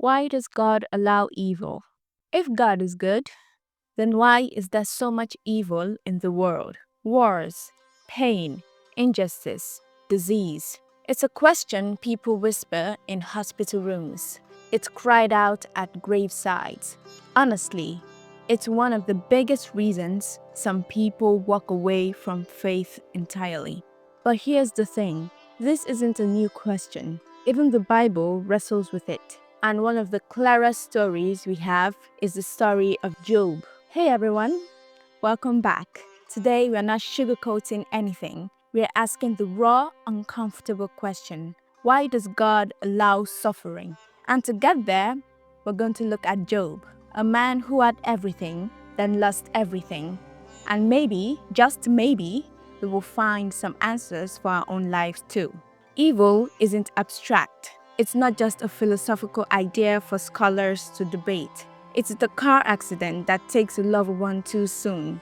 Why does God allow evil? If God is good, then why is there so much evil in the world? Wars, pain, injustice, disease. It's a question people whisper in hospital rooms. It's cried out at gravesides. Honestly, it's one of the biggest reasons some people walk away from faith entirely. But here's the thing, this isn't a new question. Even the Bible wrestles with it. And one of the clearest stories we have is the story of Job. Hey everyone, welcome back. Today we are not sugarcoating anything. We are asking the raw, uncomfortable question: why does God allow suffering? And to get there, we're going to look at Job, a man who had everything, then lost everything. And maybe, just maybe, we will find some answers for our own lives too. Evil isn't abstract. It's not just a philosophical idea for scholars to debate. It's the car accident that takes a loved one too soon.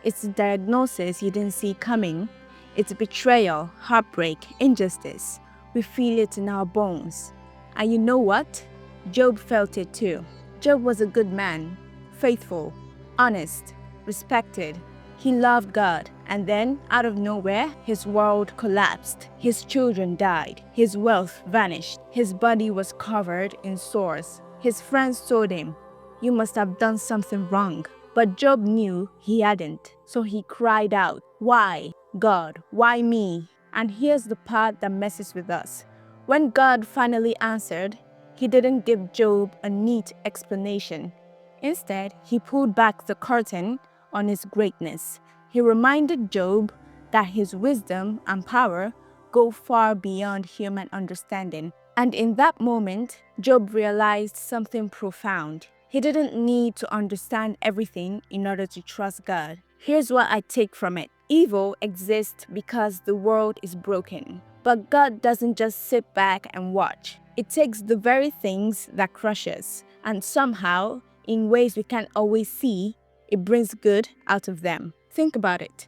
It's the diagnosis you didn't see coming. It's betrayal, heartbreak, injustice. We feel it in our bones. And you know what? Job felt it too. Job was a good man, faithful, honest, respected. He loved God, and then, out of nowhere, his world collapsed. His children died. His wealth vanished. His body was covered in sores. His friends told him, "You must have done something wrong." But Job knew he hadn't, so he cried out, "Why, God? Why me?" And here's the part that messes with us. When God finally answered, he didn't give Job a neat explanation. Instead, he pulled back the curtain on his greatness. He reminded Job that his wisdom and power go far beyond human understanding. And in that moment, Job realized something profound. He didn't need to understand everything in order to trust God. Here's what I take from it. Evil exists because the world is broken. But God doesn't just sit back and watch. It takes the very things that crush us, and somehow, in ways we can't always see, it brings good out of them. Think about it.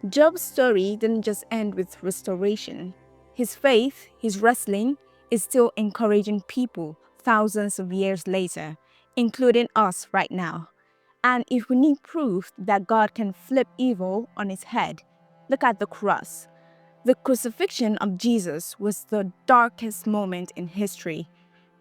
Job's story didn't just end with restoration. His faith, his wrestling, is still encouraging people thousands of years later, including us right now. And if we need proof that God can flip evil on its head, look at the cross. The crucifixion of Jesus was the darkest moment in history.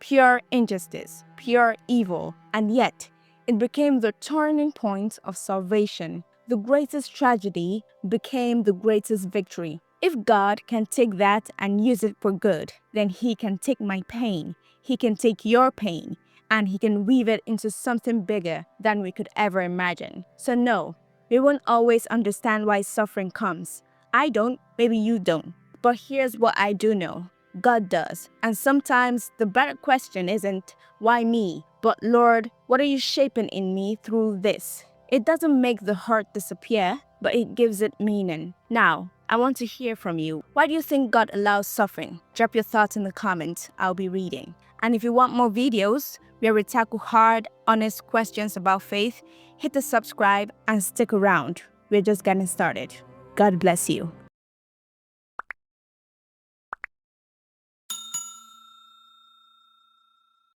Pure injustice, pure evil, and yet it became the turning point of salvation. The greatest tragedy became the greatest victory. If God can take that and use it for good, then He can take my pain, He can take your pain, and He can weave it into something bigger than we could ever imagine. So no, we won't always understand why suffering comes. I don't, maybe you don't. But here's what I do know. God does. And sometimes the better question isn't, why me? But Lord, what are you shaping in me through this? It doesn't make the hurt disappear, but it gives it meaning. Now, I want to hear from you. Why do you think God allows suffering? Drop your thoughts in the comments. I'll be reading. And if you want more videos where we tackle hard, honest questions about faith, hit the subscribe and stick around. We're just getting started. God bless you.